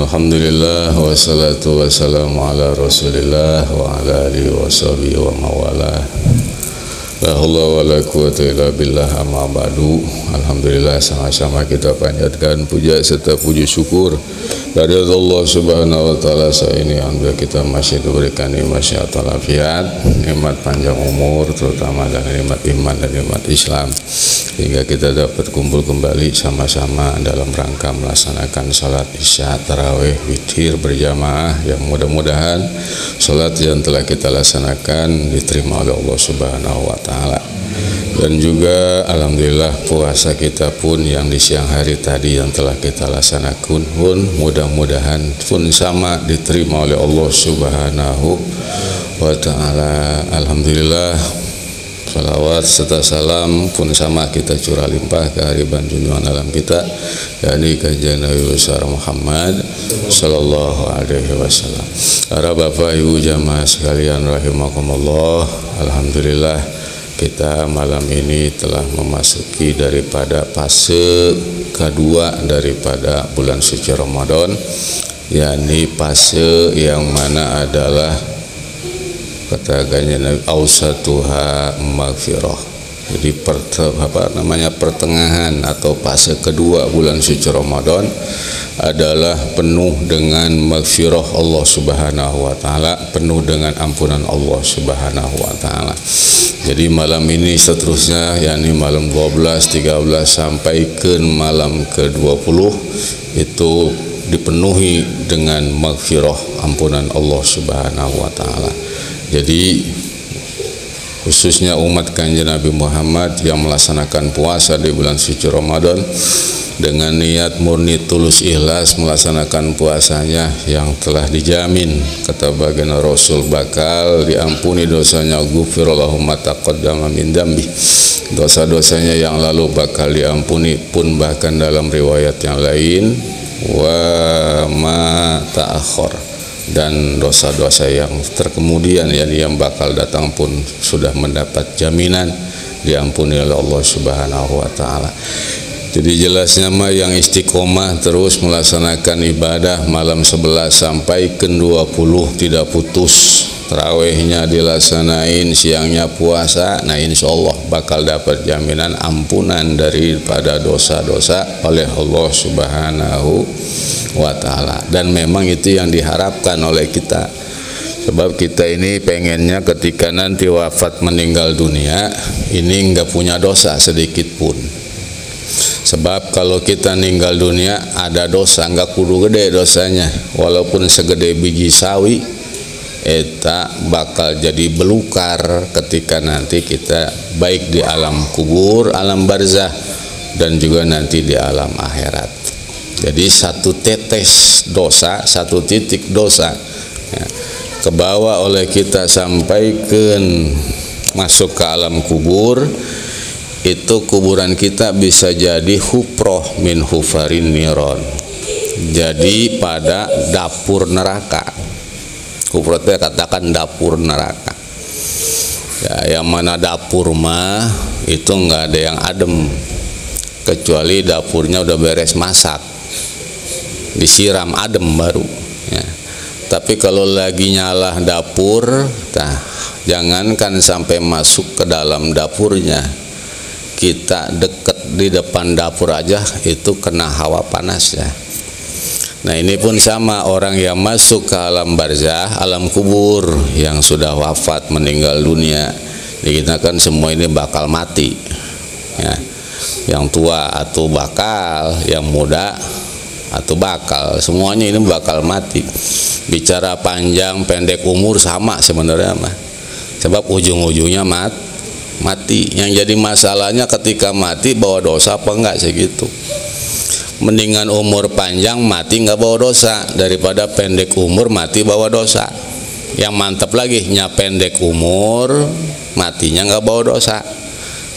Alhamdulillah wassalatu wassalamu ala Rasulillah wa ala alihi wa sahbihi wa mawalah. La haula wala quwata illa billah, amma ba'du. Alhamdulillah, sama-sama kita panjatkan puja serta puji syukur dari Allah Subhanahu wa taala. Saat ini alhamdulillah kita masih diberikan nikmat sehat walafiat, nikmat panjang umur, terutama dan nikmat iman dan nikmat Islam, sehingga kita dapat kumpul kembali sama-sama dalam rangka melaksanakan salat isya, tarawih, witir berjamaah, yang mudah-mudahan salat yang telah kita laksanakan diterima oleh Allah Subhanahu wa taala. Dan juga alhamdulillah puasa kita pun yang di siang hari tadi yang telah kita laksanakan pun mudah-mudahan pun sama diterima oleh Allah Subhanahu wa taala. Alhamdulillah, salawat serta salam pun sama kita curah limpah ke hariban junjungan alam kita, yakni kajian Nabi besar Muhammad sallallahu alaihi wasallam. Para bapak ibu jamaah sekalian rahimakumullah, alhamdulillah kita malam ini telah memasuki daripada fase kedua daripada bulan suci Ramadan, yakni fase yang mana adalah katakannya Nabi ausatuha maghfirah. Jadi pertengahan atau fase kedua bulan suci Ramadan adalah penuh dengan maghfirah Allah Subhanahu wa taala, penuh dengan ampunan Allah Subhanahu wa taala. Jadi malam ini seterusnya, yakni malam 12, 13 sampai ke malam ke-20 itu dipenuhi dengan maghfirah, ampunan Allah Subhanahu wa taala. Jadi khususnya umat Kanjeng Nabi Muhammad yang melaksanakan puasa di bulan suci Ramadan dengan niat murni tulus ikhlas melaksanakan puasanya, yang telah dijamin kata baginda Rasul bakal diampuni dosanya, ghufirallahu ma taqaddama min dzambi, dosa-dosanya yang lalu bakal diampuni, pun bahkan dalam riwayat yang lain wa ma ta'akhkhar, dan dosa-dosa yang terkemudian yang bakal datang pun sudah mendapat jaminan diampuni oleh Allah Subhanahu wa taala. Jadi jelasnya mah yang istiqomah terus melaksanakan ibadah malam 11 sampai ke 20 tidak putus, tarawihnya dilaksanain, siangnya puasa, nah insya Allah bakal dapat jaminan ampunan daripada dosa-dosa oleh Allah Subhanahu wa taala. Dan memang itu yang diharapkan oleh kita, sebab kita ini pengennya ketika nanti wafat meninggal dunia ini enggak punya dosa sedikit pun. Sebab kalau kita meninggal dunia ada dosa, enggak kudu gede dosanya, walaupun segede biji sawi eta bakal jadi belukar ketika nanti kita baik di alam kubur, alam barzah, dan juga nanti di alam akhirat. Jadi satu tetes dosa, satu titik dosa ya, kebawa oleh kita sampai ke masuk ke alam kubur, itu kuburan kita bisa jadi hufroh min hufarin niron, jadi pada dapur neraka. Hufroh itu katakan dapur neraka ya, yang mana dapur mah itu enggak ada yang adem kecuali dapurnya udah beres masak, disiram adem baru ya. Tapi kalau lagi nyala dapur, nah jangankan sampai masuk ke dalam dapurnya, kita deket di depan dapur aja itu kena hawa panas ya. Nah ini pun sama orang yang masuk ke alam barzah, alam kubur, yang sudah wafat meninggal dunia. Jadi kita kan semua ini bakal mati ya. Yang tua atau bakal, yang muda atau bakal, semuanya ini bakal mati. Bicara panjang pendek umur sama sebenarnya mah, sebab ujung-ujungnya mati. Yang jadi masalahnya ketika mati bawa dosa apa enggak segitu. Mendingan umur panjang mati enggak bawa dosa daripada pendek umur mati bawa dosa. Yang mantap lagi nya pendek umur matinya enggak bawa dosa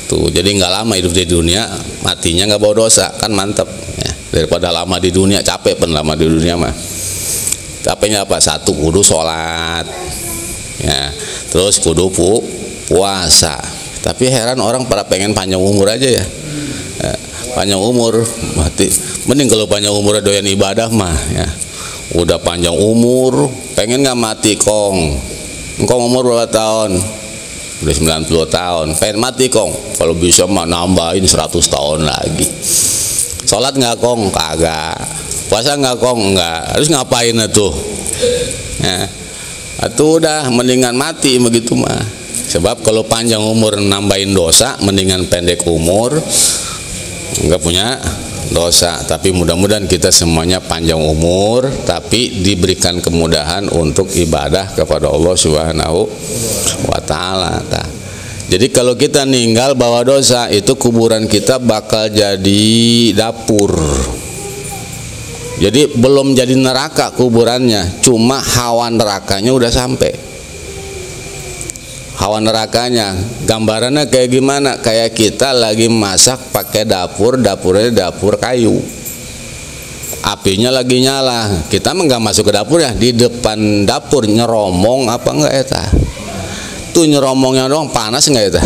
tuh, jadi enggak lama hidup di dunia matinya enggak bawa dosa, kan mantap ya. Daripada lama di dunia, capek pun lama di dunia mah. Capeknya apa? Satu kudu sholat ya, terus kudu puasa. Tapi heran orang pada pengen panjang umur aja ya. Panjang umur mati, mending kalau panjang umur doyan ibadah mah ya. udah panjang umur, pengen nggak mati kong? Engkau umur berapa tahun? Udah 90 tahun, pengen mati kong? Kalau bisa mah nambahin 100 tahun lagi. Sholat nggak kong? Kagak. Puasa nggak kong? Nggak. Harus ngapain tuh? Ya. Atau udah mendingan mati begitu mah. Sebab kalau panjang umur nambahin dosa, mendingan pendek umur nggak punya dosa. Tapi mudah-mudahan kita semuanya panjang umur, tapi diberikan kemudahan untuk ibadah kepada Allah Subhanahu wa Ta'ala. Jadi kalau kita ninggal bawa dosa, itu kuburan kita bakal jadi dapur. Jadi belum jadi neraka kuburannya, cuma hawa nerakanya udah sampai. Hawa nerakanya, gambarannya kayak gimana? Kayak kita lagi masak pakai dapur, dapurnya dapur kayu. Apinya lagi nyala, kita nggak masuk ke dapur ya, di depan dapur nyeromong apa enggak eta? Tuh nyeromongnya doang panas enggak eta?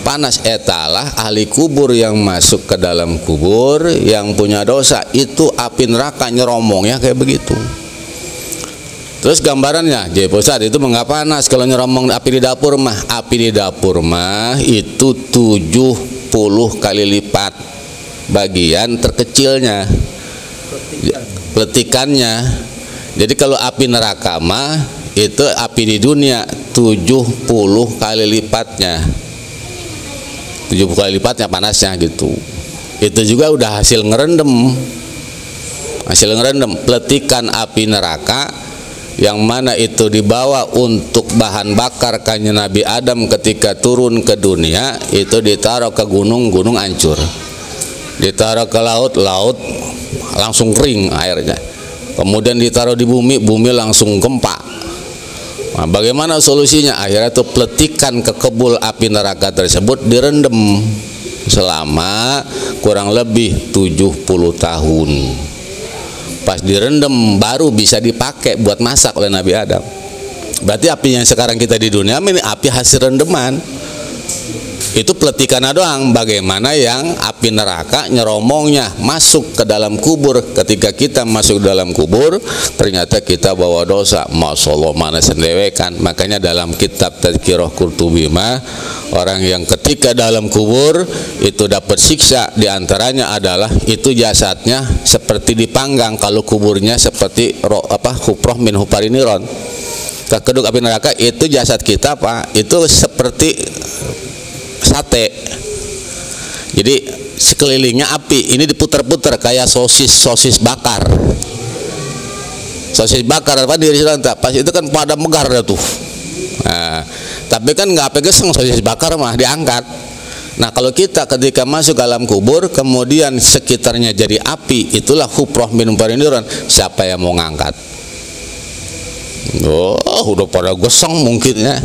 Panas. Etalah ahli kubur yang masuk ke dalam kubur yang punya dosa, itu api neraka nyeromongnya kayak begitu. Terus gambarannya, jadi Ustaz itu nggak panas kalau nyeromong api di dapur mah. Api di dapur mah itu 70 kali lipat bagian terkecilnya, peletikannya. Jadi kalau api neraka mah itu api di dunia 70 kali lipatnya. 70 kali lipatnya panasnya gitu. Itu juga udah hasil ngerendam. Hasil ngerendam peletikan api neraka yang mana itu dibawa untuk bahan bakar kanjeng Nabi Adam ketika turun ke dunia, itu ditaruh ke gunung, gunung hancur. Ditaruh ke laut, laut langsung kering airnya. Kemudian ditaruh di bumi, bumi langsung gempa. Nah, bagaimana solusinya? Akhirnya tuh peletikan ke kebul api neraka tersebut direndam selama kurang lebih 70 tahun. Pas direndam baru bisa dipakai buat masak oleh Nabi Adam. Berarti api yang sekarang kita di dunia ini api hasil rendeman. Itu peletikannya doang. Bagaimana yang api neraka nyeromongnya masuk ke dalam kubur. Ketika kita masuk dalam kubur, ternyata kita bawa dosa. Masya Allah, mana sendewekan. Makanya dalam kitab Tazkirah Qurtubi mah, orang yang ketika dalam kubur itu dapat siksa, diantaranya adalah itu jasadnya seperti dipanggang. Kalau kuburnya seperti hufroh min hupariniron, kekeduk api neraka, itu jasad kita Pak, itu seperti sate. Jadi sekelilingnya api, ini diputar-putar kayak sosis bakar. Sosis bakar apa diri pas itu kan pada megar dah tuh. Nah, tapi kan nggak apa geseng sosis bakar mah diangkat. Nah kalau kita ketika masuk ke alam kubur kemudian sekitarnya jadi api, itulah hufroh min hupariniron. Siapa yang mau ngangkat? Oh udah pada geseng mungkin ya.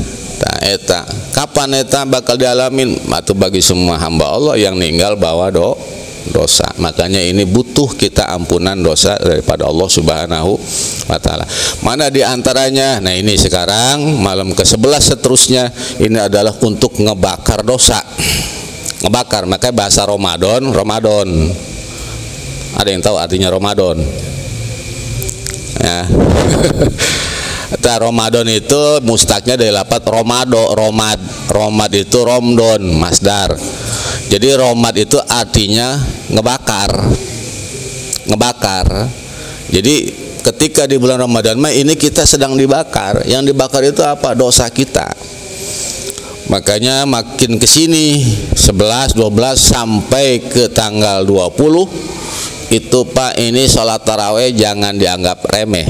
Eta kapan eta bakal dialamin? Itu bagi semua hamba Allah yang ninggal bawa dosa. Makanya ini butuh kita ampunan dosa daripada Allah Subhanahu wa Ta'ala. Mana diantaranya? Nah ini sekarang malam ke-11 seterusnya ini adalah untuk ngebakar dosa. Ngebakar, makanya bahasa Ramadan. Ada yang tahu artinya Ramadan? Ya. Ramadan itu mustaknya dari lafaz romad itu romdon masdar. Jadi romad itu artinya ngebakar. Jadi ketika di bulan Ramadan ini kita sedang dibakar. Yang dibakar itu apa? Dosa kita. Makanya makin ke sini 11, 12 sampai ke tanggal 20 itu Pak, ini sholat taraweh jangan dianggap remeh.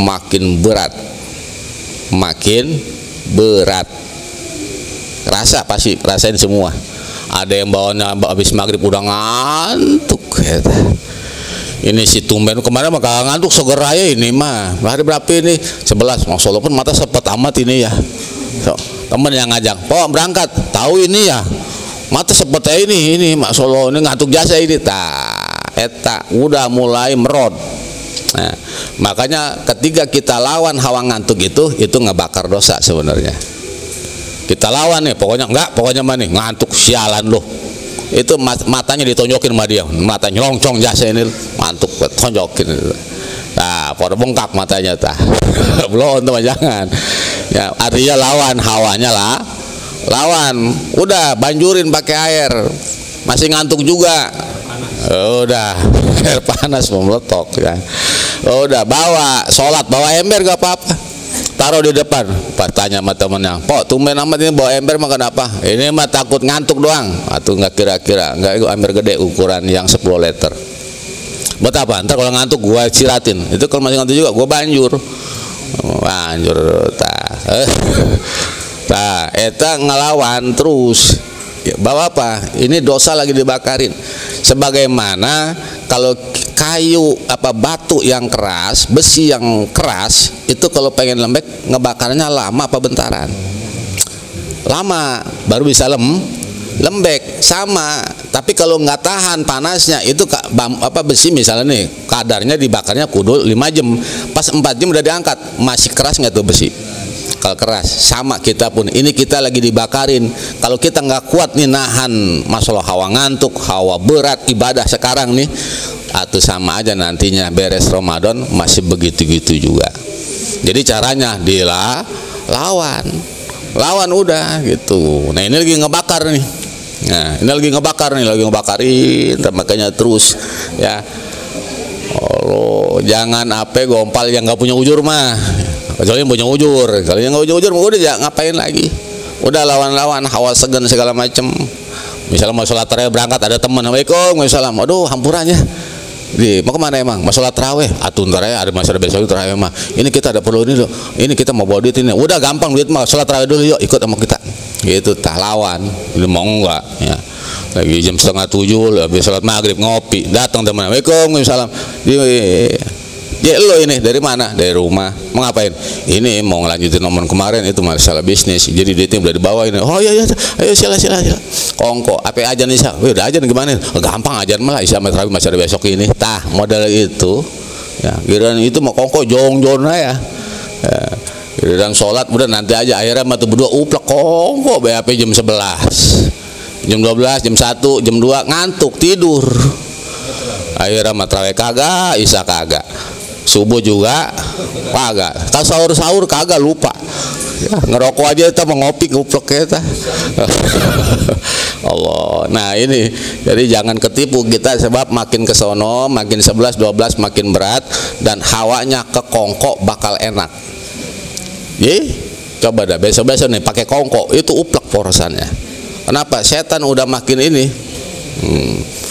Makin berat. Pasti rasain semua. Ada yang bawanya habis maghrib udah ngantuk. Ini si tumben kemarin mah kagak ngantuk seger raya ini mah. Hari berapa ini? 11. Masya Allah pun mata sepet amat ini ya. So, temen yang ngajak, "Po berangkat." Tahu ini ya. Mata sepet ini Masya Allah ini ngantuk jasa ini. Eta udah mulai merot. Nah, makanya ketika kita lawan hawa ngantuk itu ngebakar dosa sebenarnya. Kita lawan nih, pokoknya mana ngantuk sialan loh. Itu matanya ditonjokin sama dia, mata nyelongcong jasa ini ngantuk tonjokin. Nah, tah pada bengkak matanya tah. Belum teman jangan. Ya, artinya lawan hawanya lah. Lawan, udah banjurin pakai air. Masih ngantuk juga. Udah air panas memeletok ya. Udah bawa sholat, bawa ember gak apa-apa. Taruh di depan. Pas tanya sama temennya, "Pok, tumben amat ini bawa ember mah kenapa?" "Ini mah takut ngantuk doang." Atau nggak kira-kira, nggak, itu ember gede ukuran yang 10 liter. Buat apa? Ntar kalau ngantuk gua ciratin. Itu kalau masih ngantuk juga gua banjur. Banjur tah eta ngelawan terus. Ya, bawa apa? Ini dosa lagi dibakarin. Sebagaimana kalau kayu apa batu yang keras, besi yang keras, itu kalau pengen lembek ngebakarnya lama apa bentaran? Lama, baru bisa lembek. Sama. Tapi kalau nggak tahan panasnya itu apa besi misalnya nih, kadarnya dibakarnya kudu 5 jam. Pas 4 jam udah diangkat, masih keras nggak tuh besi? Kalau keras, sama kita pun ini kita lagi dibakarin. Kalau kita nggak kuat nih nahan masalah hawa ngantuk, hawa berat ibadah sekarang nih, atau sama aja nantinya beres Ramadan masih begitu-gitu juga. Jadi caranya lawan udah gitu. Nah ini lagi ngebakar nih. Nah ini lagi ngebakarin, makanya terus ya. Allah, jangan apa gompal yang nggak punya ujur mah. Kecuali yang punya ujur. Kalau yang nggak punya ujur, udah ya ngapain lagi? Udah lawan hawa segan segala macem. Misalnya mau sholat tarawih berangkat ada teman, "Assalamualaikum." "Waalaikumsalam." "Aduh, hampurannya." "Mau kemana emang?" "Mau sholat tarawih." "Atuh ntar ya, ada masalah besok tarawih mah. Ini kita ada perlu ini loh. Ini kita mau bawa duit ini." "Udah gampang duit mah, sholat tarawih dulu yuk, ikut sama kita." Gitu tah lawan. Ini mau enggak ya. Lagi jam 6:30 habis sholat maghrib ngopi, datang teman, "Waalaikumsalam." "Ya lo ini dari mana?" "Dari rumah." "Mau ngapain?" "Ini mau ngelanjutin omongan kemarin itu masalah bisnis. Jadi duitnya udah dibawa ini." "Oh iya, ayo sila. Kongko, apa ajan Isya?" "Udah ajan gimana?" "Gampang ajan malah Isya sama tarawih masih ada besok ini." Tah model itu. Ya, giliran itu mau kongko jong-jong ya. Giliran sholat udah nanti aja akhirnya mah tuh berdua uplek kongko BAP jam 11. Jam 12, jam 1, jam 2 ngantuk tidur. Akhirnya mah tarawih kagak, Isya kagak. Subuh juga kagak, tas sahur kagak, lupa ya, ngerokok aja kita mau ngopi nguplek kita. Allah. Nah ini jadi jangan ketipu kita, sebab makin kesono makin 11 12 makin berat dan hawanya ke kongko bakal enak. Coba dah besok-besok nih pakai kongko itu uplek porosannya. Kenapa? Setan udah makin ini.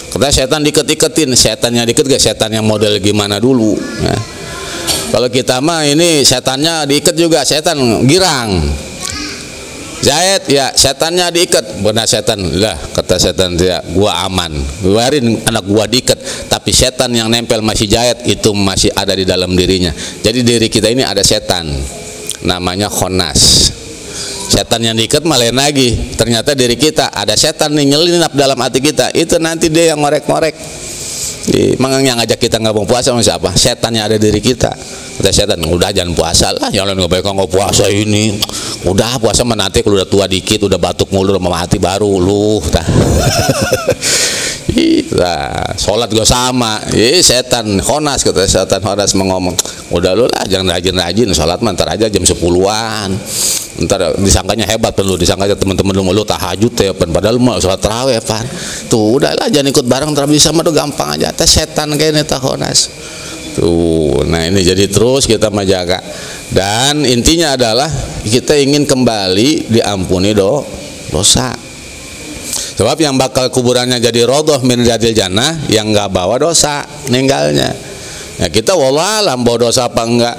Karena setan diket-iketin, setannya diket gak setan yang model gimana dulu ya. Kalau kita mah ini setannya diikat juga, setan girang. Zahid ya setannya diikat, benar setan lah kata setan dia, gua aman, biarin anak gua diikat, tapi setan yang nempel masih Zahid itu masih ada di dalam dirinya. Jadi diri kita ini ada setan, namanya khonas. Setan yang diikat malah lain lagi. Ternyata diri kita ada setan nih nyelinap dalam hati kita. Itu nanti dia yang ngorek-ngorek. Emang yang ngajak kita nggak mau puasa siapa? Setan yang ada diri kita. Kata setan, udah jangan puasa lah. Yang lain nggak baik nggak puasa ini. Udah puasa mah nanti kalau udah tua dikit, udah batuk mulu, udah mau mati baru lu. Nah, sholat gak sama. Setan khonas, kata setan khonas mengomong, udah lu lah jangan rajin-rajin sholat mah ntar aja jam 10-an. Ntar disangkanya hebat perlu disangkanya teman-teman lu tahajud ya padahal lu mau sholat tarawih pan. Tuh udahlah jangan ikut bareng ntar bisa mah tuh gampang aja. Teh setan kayaknya teh khonas. Tuh, nah ini jadi terus kita menjaga. Dan intinya adalah kita ingin kembali diampuni dosa. Sebab yang bakal kuburannya jadi rodoh min riyadil jannah yang nggak bawa dosa ninggalnya. Ya kita wallahualam bawa dosa apa enggak.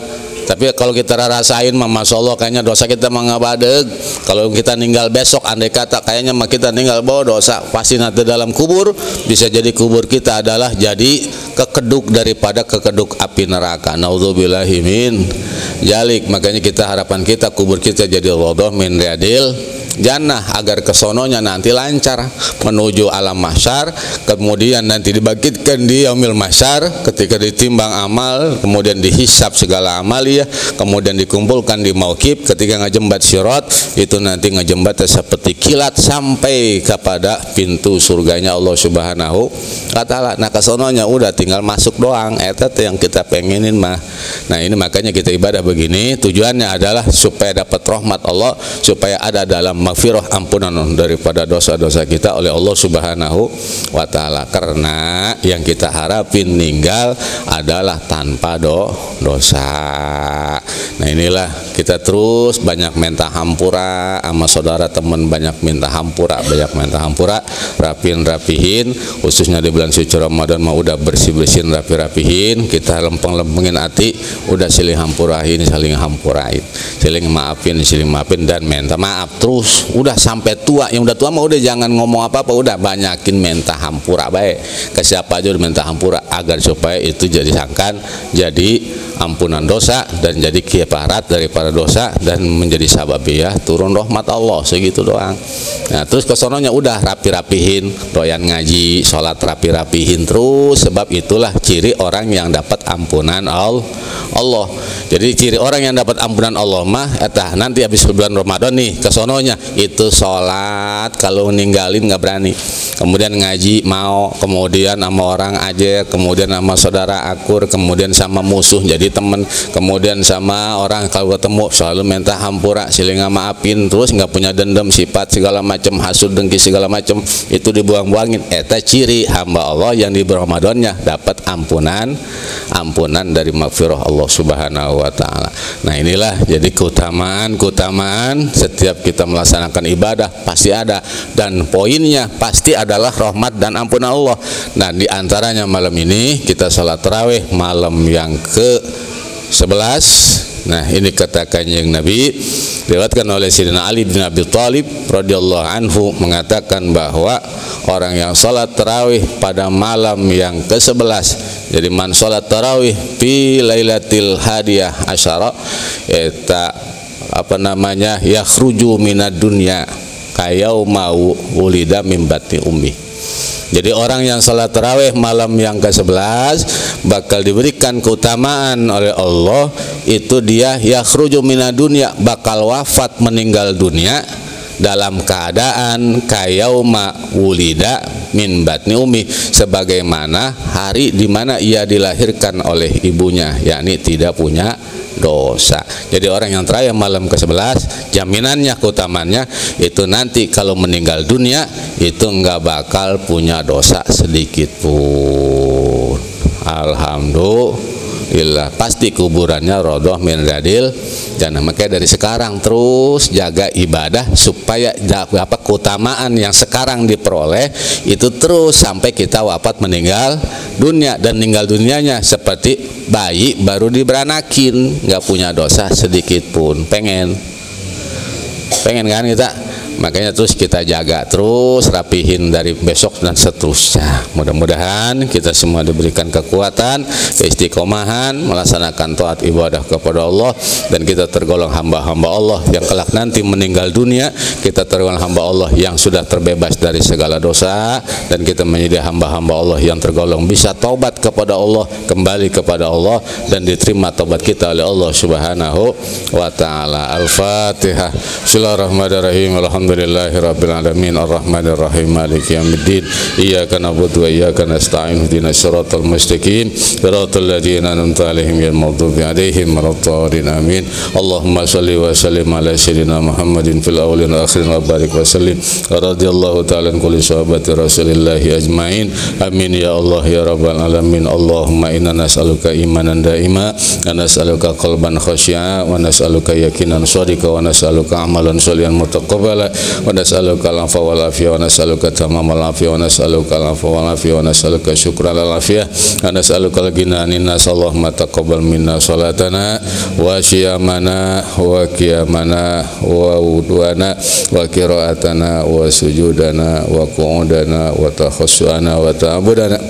Tapi kalau kita rasain mah Masya Allah kayaknya dosa kita mah nggak badeg. Kalau kita ninggal besok andai kata kayaknya mah kita ninggal bawa dosa, pasti nanti dalam kubur bisa jadi kubur kita adalah jadi kekeduk daripada kekeduk api neraka. Naudzubillahi min jalik. Makanya kita harapan kita kubur kita jadi rodoh min riyadil jannah agar kesononya nanti lancar menuju alam mahsyar, kemudian nanti dibangkitkan di yaumil mahsyar ketika ditimbang amal, kemudian dihisab segala amalia, kemudian dikumpulkan di mauqif ketika ngejembat sirat itu nanti ngejembat seperti kilat sampai kepada pintu surganya Allah Subhanahu wa taala. Nah kesononya udah tinggal tinggal masuk doang. Eta teh yang kita pengenin mah. Nah ini makanya kita ibadah begini, tujuannya adalah supaya dapat rahmat Allah, supaya ada dalam maghfirah, ampunan daripada dosa-dosa kita oleh Allah Subhanahu wa Ta'ala. Karena yang kita harapin meninggal adalah tanpa dosa. Nah inilah kita terus banyak minta hampura sama saudara teman, banyak minta hampura, rapihin, khususnya di bulan suci Ramadan mah udah bersih-bersihin, rapihin, kita lempeng-lempengin hati, udah saling hampurain, saling maafin dan minta maaf terus. Udah sampai tua, yang udah tua mah udah jangan ngomong apa-apa, udah banyakin minta hampura baik. Ke siapa aja udah minta hampura agar supaya itu jadi sangkan, jadi ampunan dosa dan jadi kifarat daripada dosa dan menjadi sababiyah turun rahmat Allah, segitu doang. Nah terus kesononya udah rapihin, doyan ngaji, sholat rapihin terus, sebab itulah ciri orang yang dapat ampunan Allah. Jadi ciri orang yang dapat ampunan Allah mah etah nanti habis bulan Ramadan nih kesononya itu sholat, kalau ninggalin nggak berani, kemudian ngaji mau, kemudian sama orang aja, kemudian sama saudara akur, kemudian sama musuh jadi temen, kemudian sama orang kalau ketemu selalu minta hampura, siling maafin, terus nggak punya dendam, sifat segala macam, hasud, dengki segala macam, itu dibuang-buangin. Eta ciri hamba Allah yang di Ramadannya dapat ampunan dari maghfirah Allah Subhanahu wa Ta'ala. Nah inilah jadi keutamaan setiap kita melaksanakan ibadah pasti ada, dan poinnya pasti adalah rahmat dan ampunan Allah. Nah di antaranya malam ini kita salat tarawih malam yang ke-11. Nah ini kata Kanjeng Nabi, diriwayatkan oleh Sayyidina Ali bin Abi Thalib radhiyallahu anhu mengatakan bahwa orang yang salat tarawih pada malam yang ke-11, jadi man salat tarawih fi lailatil hadiyah asyara, eta yakhruju minad dunya kayauma wulida min batni ummi. Jadi orang yang salat tarawih malam yang ke-11 bakal diberikan keutamaan oleh Allah, itu dia yakhruju minad dunya, bakal wafat meninggal dunia dalam keadaan kayauma wulida min batni ummi, sebagaimana hari di mana ia dilahirkan oleh ibunya, yakni tidak punya dosa. Jadi orang yang tarawih malam ke-11 jaminannya, keutamannya itu nanti kalau meninggal dunia itu enggak bakal punya dosa sedikit pun. Alhamdulillah, pasti kuburannya rodoh min radil jannah. Makanya dari sekarang terus jaga ibadah supaya dapat keutamaan yang sekarang diperoleh itu terus sampai kita wafat meninggal dunia, dan meninggal dunianya seperti bayi baru diberanakin, nggak punya dosa sedikit pun. Pengen kan kita? Makanya terus kita jaga terus, rapihin dari besok dan seterusnya. Mudah-mudahan kita semua diberikan kekuatan, keistiqomahan melaksanakan taat ibadah kepada Allah, dan kita tergolong hamba-hamba Allah yang kelak nanti meninggal dunia, kita tergolong hamba Allah yang sudah terbebas dari segala dosa, dan kita menjadi hamba-hamba Allah yang tergolong bisa taubat kepada Allah, kembali kepada Allah, dan diterima taubat kita oleh Allah Subhanahu wa Ta'ala. Al-Fatihah. Bismillahirrahmanirrahim. Alhamdulillahirabbil alamin, arrahmanir rahim, maliki yaumiddin, iyyaka na'budu wa iyyaka nasta'in, ihdinas siratal mustaqim, siratal ladzina an'amta 'alaihim ghairil maghdubi 'alaihim waladdallin, amin. Allahumma shalli wa sallim ala sayyidina Muhammadin fil awwalin wa akhirin wa barik wa sallim. Radhiyallahu ta'ala an kulli sahabati rasulillahi ajmain. Amin ya Allah ya rabbal alamin. Allahumma inna nas'aluka imanan daima, wa nas'aluka qalban khashi'a, wa nas'aluka yaqinan shadiqa, wa nas'aluka amalan sholihan mutaqabbala, wa nas'aluka al-'afwa wal afiyah, wa nas'aluka tamamal afiyah, wa nas'aluka al-'afwa wal afiyah, wa nas'aluka syukran al afiyah, wa nas'aluka al-ghina nas. Allahumma taqabbal minna salatana wa syiyamana wa qiyamana wa wudhuana wa qira'atana wa sujudana wa qu'udana wa takhassuana wa ta'budana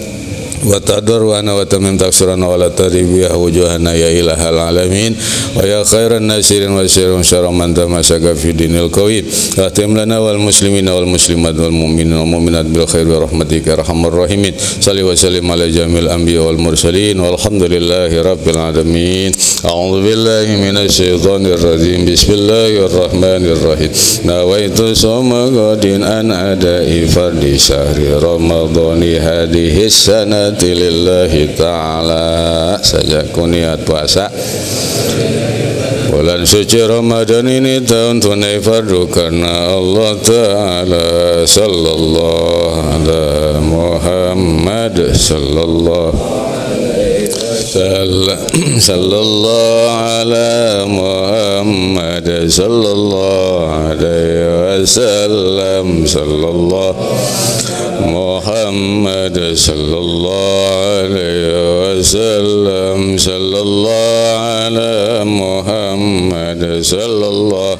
wa tadarruana wa tamim taksurana wa la taribiya wujuhana ya ilahal alamin, wa ya khairan nasirin wa syirin syarra man tamasaka fi dinil qawim, wa tim lana wal muslimina wal muslimat wal mu'minina wal mu'minat bil khair wa rahmatika arhamar rahimin. Shalli wa sallim ala jamil anbiya wal mursalin walhamdulillahi rabbil alamin. A'udzu billahi minasy syaithanir rajim. Bismillahirrahmanirrahim. Nawaitu sawma ghadin an ada'i fardi syahri ramadhani hadhihi sanah niati lillahi ta'ala. Sajaku niat puasa bulan suci Ramadan ini, tahun tunai fardu karena Allah Ta'ala. Sallallahu ala Muhammad sallallahu sallallahu ala Muhammad sallallahu alaihi wasallam. Sallallahu Muhammad sallallahu alaihi wasallam. Sallallahu ala Muhammad sallallahu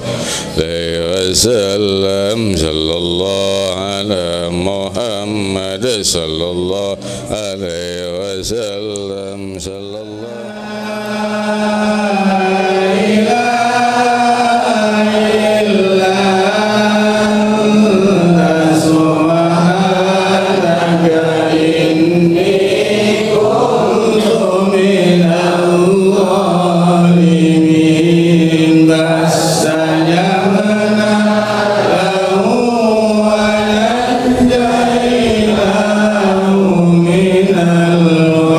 alaihi wasallam. Sallallahu ala Muhammad sallallahu alaihi wasallam. Sallallahu minal